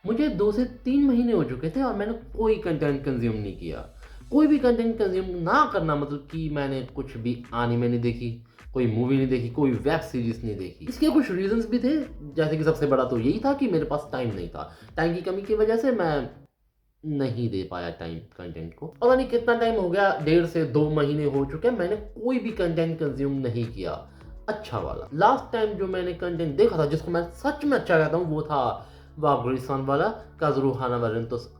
मुझे 2 से 3 महीने हो चुके थे और मैंने कोई कंटेंट कंज़्यूम नहीं किया। कोई भी कंटेंट कंज़्यूम ना करना मतलब कि मैंने कुछ भी एनिमे नहीं देखी, कोई मूवी नहीं देखी, कोई वेब सीरीज़ नहीं देखी। इसके कुछ रीज़न्स भी थे, जैसे कि सबसे बड़ा तो यही था कि मेरे पास टाइम नहीं था। टाइम की कमी की वजह से मैं नहीं दे पाया टाइम कंटेंट को। पता नहीं कितना टाइम हो गया, 1.5 से 2 महीने हो चुके हैं, मैंने कोई भी कंटेंट कंज़्यूम नहीं किया, अच्छा वाला। लास्ट टाइम जो मैंने कंटेंट देखा था, जिसको मैं सच में अच्छा कहता हूँ, वो था वागुरी-सान वाला काज़ुरु हानाबारेंटोस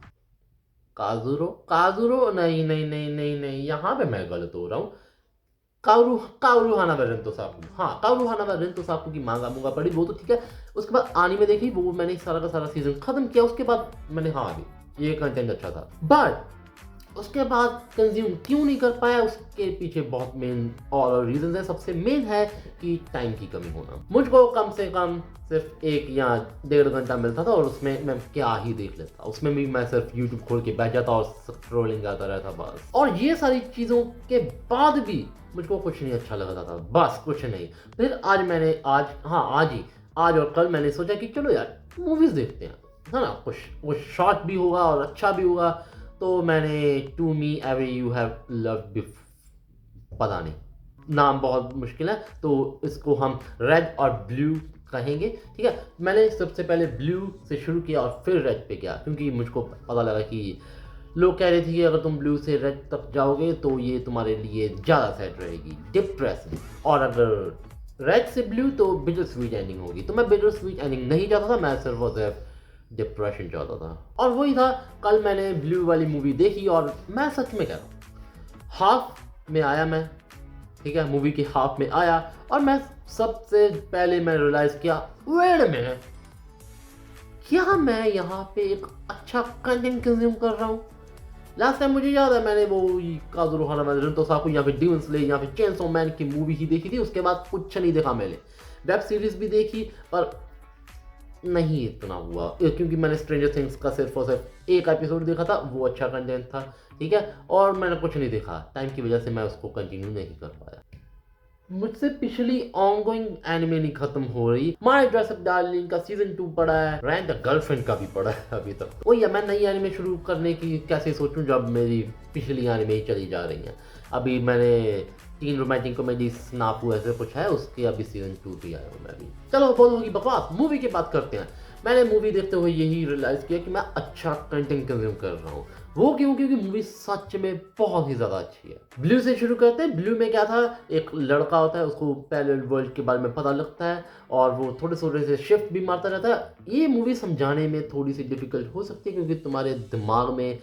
काज़ुरो काज़ुरो नहीं, नहीं, नहीं, नहीं, नहीं, यहाँ पे मैं गलत हो रहा हूँ। काओरू काओरू हानाबारेंटोसाकू, हाँ, काओरू हानाबारेंटोसाकू की माँगा-मूँगा पढ़ी, वो तो ठीक है। उसके बाद एनीमे देखी, वो मैंने सारा का सारा सीज़न खत्म किया, उसके बाद मैंने हाँ, ये कंटेंट अच्छा था। बट उसके बाद कंज़्यूम क्यों नहीं कर पाया, उसके पीछे बहुत मेन और रीज़न्स हैं। सबसे मेन है कि टाइम की कमी होना। मुझको कम से कम सिर्फ़ 1 या 1.5 घंटा मिलता था और उसमें मैं क्या ही देख लेता। उसमें भी मैं सिर्फ़ यूट्यूब खोल के बैठ जाता और स्क्रॉलिंग करता रहता बस। और ये सारी चीज़ों के बाद भी मुझको कुछ नहीं अच्छा लगा था, बस कुछ नहीं। फिर आज और कल मैंने सोचा कि चलो यार मूवीज़ देखते हैं, है ना? कुछ शॉर्ट भी होगा और अच्छा भी होगा। तो मैंने to me every you have loved before पता नहीं, नाम बहुत मुश्किल है, तो इसको हम रेड और ब्लू कहेंगे, ठीक है? मैंने सबसे पहले ब्लू से शुरू किया और फिर रेड पे गया, क्योंकि मुझको पता लगा कि लोग कह रहे थे कि अगर तुम ब्लू से रेड तक जाओगे तो ये तुम्हारे लिए ज़्यादा सेट रहेगी, डिप्रेसिंग। और अगर रेड से ब्लू तो बिटर स्वीट एंडिंग होगी, तो मैं बिटर स्वीट एंडिंग नहीं चाहता था, मैं सिर्फ और सिर्फ डिप्रेशन चाहता था। और वही था, कल मैंने ब्लू वाली मूवी देखी और मैं सच में कह रहा हूँ, हाफ में आया मैं, ठीक है? मूवी के हाफ में आया और मैं सबसे पहले मैं रियलाइज़ किया, वेट अ मिनट, क्या मैं यहाँ पे एक अच्छा कंटेंट कंज़्यूम कर रहा हूँ? लास्ट टाइम मुझे याद है मैंने वो काज़ुरू हानाबारेंटोसाकू या फिर डीमन स्लेयर या फिर चेनसॉ मैन की मूवी ही देखी थी, उसके बाद कुछ नहीं देखा मैंने। वेब सीरीज़ भी देखी पर नहीं इतना हुआ, क्योंकि मैंने स्ट्रेंजर थिंग्स का सिर्फ और सिर्फ एक एपिसोड देखा था, वो अच्छा कंटेंट था, ठीक है? और मैंने कुछ नहीं देखा, टाइम की वजह से मैं उसको कंटिन्यू नहीं कर पाया। मुझसे पिछली ऑनगोइंग एनिमे नहीं खत्म हो रही। माय ड्रेस अप डार्लिंग का सीजन 2 पड़ा है, रैंक द गर्लफ्रेंड का भी पड़ा है अभी तक। वही है, मैं नई एनिमे शुरू करने की कैसे सोचूं जब मेरी पिछली एनिमे ही चली जा रही हैं। अभी मैंने टीन रोमांटिक कॉमेडी स्नापू ऐसे कुछ है, उसके अभी सीजन 2 भी आया हूँ मैं भी। चलो बहुत होगी बकवास, मूवी की बात करते हैं। मैंने मूवी देखते हुए यही रियलाइज़ किया कि मैं अच्छा कंटेंट कंज्यूम कर रहा हूँ। वो क्यों? क्योंकि मूवी सच में बहुत ही ज़्यादा अच्छी है। ब्लू से शुरू करते हैं। ब्लू में क्या था, एक लड़का होता है, उसको पैरेलल वर्ल्ड के बारे में पता लगता है और वो थोड़े-थोड़े से शिफ्ट भी मारता रहता है। ये मूवी समझाने में थोड़ी-सी डिफ़िकल्ट हो सकती है, क्योंकि तुम्हारे दिमाग में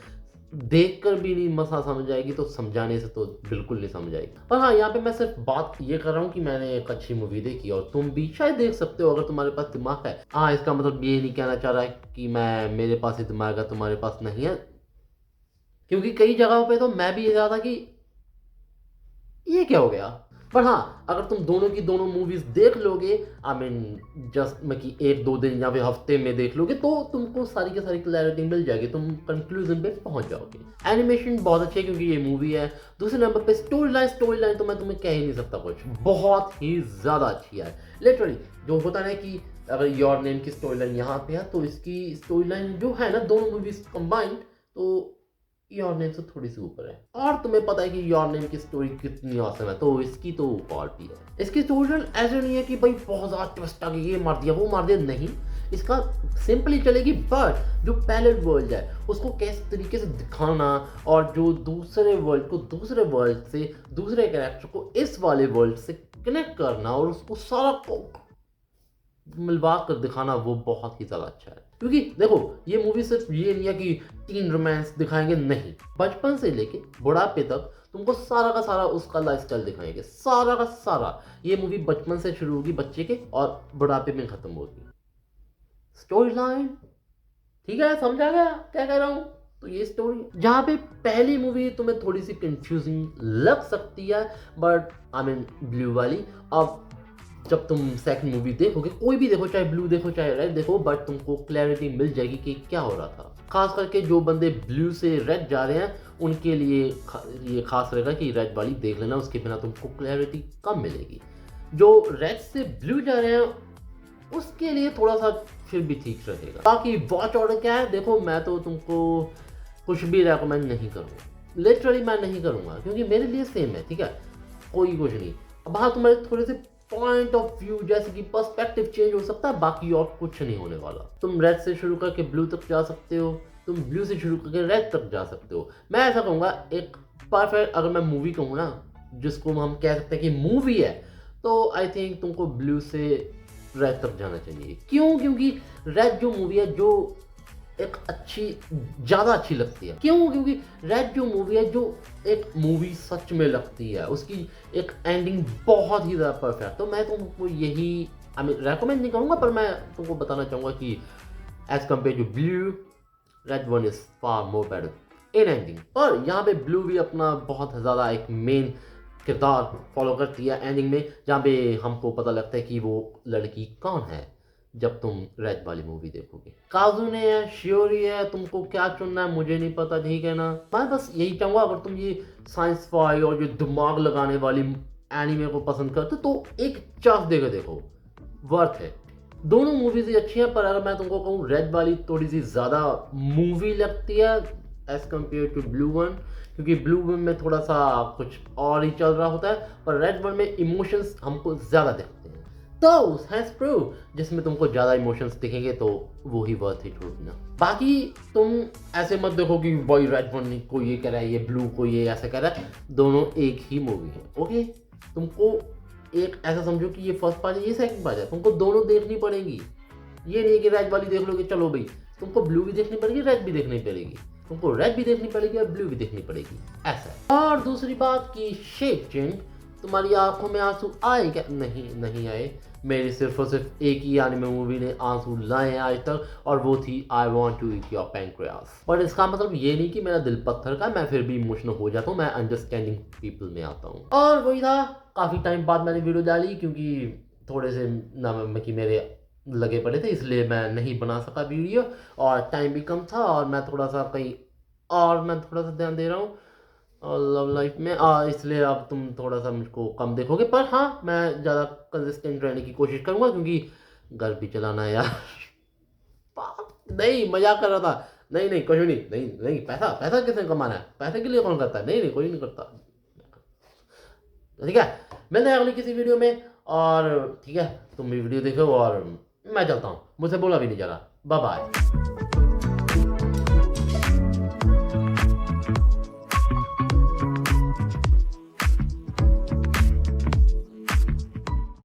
देखकर भी नहीं मसा समझ आएगी, तो समझाने से तो बिल्कुल नहीं समझ आएगी। पर हाँ, यहाँ पे मैं सिर्फ बात ये कर रहा हूँ कि मैंने एक अच्छी मूवी देखी और तुम भी शायद देख सकते हो अगर तुम्हारे पास दिमाग है। हाँ, इसका मतलब ये नहीं कहना चाह रहा है कि मैं मेरे पास ही दिमाग है, तुम्हारे पास नहीं है। क्योंकि कई जगहों पे तो मैं भी ये चाहा था कि ये क्या हो गया? पर हाँ, अगर तुम दोनों की दोनों मूवीज़ देख लोगे, आई मीन जस्ट मैं कि 1-2 दिन या फिर हफ्ते में देख लोगे, तो तुमको सारी की सारी क्लैरिटी मिल जाएगी, तुम कंक्लूज़न पे पहुँच जाओगे। एनिमेशन बहुत अच्छी है क्योंकि ये मूवी है। दूसरे नंबर पे स्टोरी लाइन तो मैं तुम्हें कह ही नहीं सकता कुछ, बहुत ही ज़्यादा अच्छी है। लिटरली जो होता है ना कि अगर योर नेम की स्टोरी लाइन यहाँ पे है, तो इसकी स्टोरी लाइन जो है ना, दोनों मूवीज़ कंबाइंड, तो योर नेम से थोड़ी-सी ऊपर है। और तुम्हें पता है कि योर नेम की स्टोरी कितनी ऑसम है, तो इसकी तो और भी है। इसकी स्टोरी ऐसे नहीं है कि भाई बहुत ज़्यादा ट्विस्ट आ गई, ये मार दिया, वो मार दिया, नहीं। इसका सिंपली चलेगी, बट जो पैरेलल वर्ल्ड है, उसको किस तरीके से दिखाना और जो दूसरे वर्ल्ड को दूसरे वर्ल्ड से, दूसरे कैरेक्टर को इस वाले वर्ल्ड से कनेक्ट करना और उसको सारा को मिलवा कर दिखाना, वो बहुत ही ज़्यादा अच्छा है। क्योंकि देखो, ये मूवी सिर्फ ये नहीं है कि टीन रोमांस दिखाएँगे, नहीं। बचपन से लेके बुढ़ापे तक तुमको सारा का सारा उसका लाइफ़स्टाइल दिखाएँगे, सारा का सारा। ये मूवी बचपन से शुरू होगी बच्चे के और बुढ़ापे में खत्म होगी। स्टोरी लाइन ठीक है, समझ आ गया क्या कह रहा हूँ? तो ये स्टोरी जहाँ पे पहली मूवी तुम्हें थोड़ी-सी कन्फ्यूज़िंग लग सकती है, बट आई मीन ब्लू वाली। अब जब तुम सेकंड मूवी देखोगे, कोई भी देखो, चाहे ब्लू देखो चाहे रेड देखो, बट तुमको क्लैरिटी मिल जाएगी कि क्या हो रहा था। खास करके जो बंदे ब्लू से रेड जा रहे हैं, उनके लिए ये खास रहेगा कि रेड वाली देख लेना, उसके बिना तुमको क्लैरिटी कम मिलेगी। जो रेड से ब्लू जा रहे हैं, उसके लिए थोड़ा सा फिर भी ठीक रहेगा। बाकी वॉच ऑर्डर क्या है, देखो मैं तो तुमको कुछ भी रेकमेंड नहीं करूँगा, लिटरली मैं नहीं करूँगा, क्योंकि मेरे लिए सेम है, ठीक है, कोई कुछ नहीं। अब हाँ, तुम्हारे थोड़े से पॉइंट ऑफ व्यू जैसे कि पर्सपेक्टिव चेंज हो सकता है, बाकी और कुछ नहीं होने वाला। तुम रेड से शुरू करके ब्लू तक जा सकते हो, तुम ब्लू से शुरू करके रेड तक जा सकते हो। मैं ऐसा कहूँगा एक परफेक्ट, अगर मैं मूवी कहूँ ना, जिसको हम कह सकते हैं कि मूवी है, तो आई थिंक तुमको ब्लू से रेड तक जाना चाहिए। क्यों? क्योंकि रेड जो मूवी है, जो एक अच्छी, ज़्यादा अच्छी लगती है। क्यों? क्योंकि रेड जो मूवी है, जो एक मूवी सच में लगती है, उसकी एक एंडिंग बहुत ही ज़्यादा परफेक्ट। तो मैं तुमको यही आई मीन रेकमेंड नहीं करूँगा, पर मैं तुमको बताना चाहूँगा कि as compare to blue, red one is far more better in ending. और यहाँ पे ब्लू भी अपना बहुत ज़्यादा एक मेन किरदार फॉलो करती है एंडिंग में, जहाँ पे हमको पता लगता है कि वो लड़की कौन है जब तुम रेड वाली मूवी देखोगे। काजुने है, शियोरी है, तुमको क्या चुनना है मुझे नहीं पता, ठीक है ना। मैं बस यही चाहूँगा, अगर तुम ये साइंस फाई और जो दिमाग लगाने वाली एनिमे को पसंद करते तो एक चांस देकर देखो, वर्थ है। दोनों मूवीज ही अच्छी हैं, पर अगर मैं तुमको कहूँ रेड वाली थोड़ी सी ज़्यादा मूवी लगती है as compare to blue one, क्योंकि ब्लू वन में थोड़ा सा कुछ और ही चल रहा होता है, पर रेड वन में इमोशंस हमको ज़्यादा दिखते हैं। तो हैज प्रूव, जिसमें तुमको ज़्यादा इमोशंस दिखेंगे तो वो ही वर्थ इट होगी ना। बाकी तुम ऐसे मत देखो कि भाई रेड वन को ये कह रहा है, ये ब्लू को ये ऐसा कह रहा है, दोनों एक ही मूवी है, ओके। तुमको एक ऐसा समझो कि ये फर्स्ट पार्ट है, ये सेकंड पार्ट है, तुमको दोनों देखनी पड़ेगी। ये नहीं कि रेड वाली देख लोगे चलो भाई, तुमको ब्लू भी देखनी पड़ेगी, रेड भी देखनी पड़ेगी, तुमको रेड भी देखनी पड़ेगी और ब्लू भी देखनी पड़ेगी, ऐसा है। और दूसरी बात कि शेक चिंग, तुम्हारी आंखों में आंसू आए क्या? नहीं, नहीं आए। मेरी सिर्फ और सिर्फ एक ही एनिमे मूवी ने आंसू लाए हैं आज तक, और वो थी I want to eat your pancreas. पर इसका मतलब ये नहीं कि मेरा दिल पत्थर का, मैं फिर भी इमोशनल हो जाता हूँ, मैं अंडरस्टैंडिंग पीपल में आता हूँ। और वही था, काफ़ी टाइम बाद मैंने वीडियो डाली, क्योंकि थोड़े से ना कि मेरे लगे पड़े थे, इसलिए मैं नहीं बना सका वीडियो, और टाइम भी कम था, और मैं थोड़ा सा कहीं और मैं थोड़ा सा ध्यान दे रहा हूँ लव लाइफ में, इसलिए अब तुम थोड़ा सा मुझको कम देखोगे। पर हाँ, मैं ज़्यादा कंसिस्टेंट रहने की कोशिश करूँगा, क्योंकि घर भी चलाना है यार। नहीं, मजाक कर रहा था। नहीं नहीं, कुछ भी नहीं, नहीं नहीं, पैसा पैसा किसने कमाना है, पैसे के लिए कौन करता है, नहीं नहीं, कोई नहीं करता, ठीक है। मिलते हैं अगली किसी वीडियो में, और ठीक है, तुम भी वीडियो देखो, और मैं चलता हूँ, मुझसे बोला भी नहीं जा रहा। Bye bye.